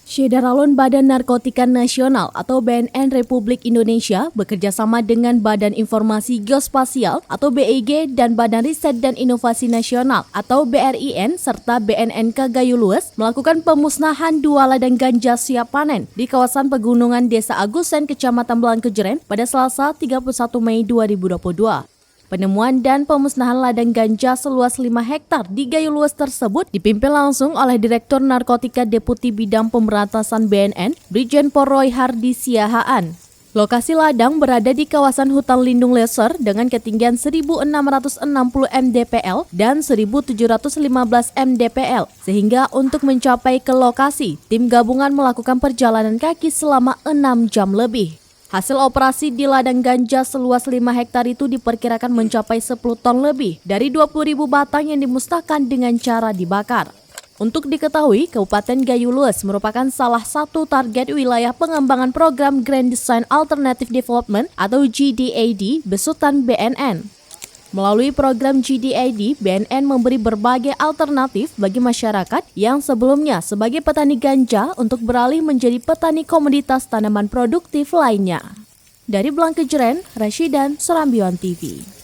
Syederalun Badan Narkotika Nasional atau BNN Republik Indonesia bekerjasama dengan Badan Informasi Geospasial atau BIG dan Badan Riset dan Inovasi Nasional atau BRIN serta BNNK Gayo Lues melakukan pemusnahan 2 ladang ganja siap panen di kawasan pegunungan Desa Agusen, Kecamatan Blangkejeren pada Selasa 31 Mei 2022. Penemuan dan pemusnahan ladang ganja seluas 5 hektar di Gayo Lues tersebut dipimpin langsung oleh Direktur Narkotika Deputi Bidang Pemberantasan BNN, Brigjen Pol Roy Hardi Siahaan. Lokasi ladang berada di kawasan hutan lindung Leser dengan ketinggian 1.660 mdpl dan 1.715 mdpl, sehingga untuk mencapai ke lokasi, tim gabungan melakukan perjalanan kaki selama 6 jam lebih. Hasil operasi di ladang ganja seluas 5 hektar itu diperkirakan mencapai 10 ton lebih dari 20.000 batang yang dimusnahkan dengan cara dibakar. Untuk diketahui, Kabupaten Gayo Lues merupakan salah satu target wilayah pengembangan program Grand Design Alternative Development atau GDAD besutan BNN. Melalui program GDAD, BNN memberi berbagai alternatif bagi masyarakat yang sebelumnya sebagai petani ganja untuk beralih menjadi petani komoditas tanaman produktif lainnya. Dari Blangkejeren, Rasyidan, Serambion TV.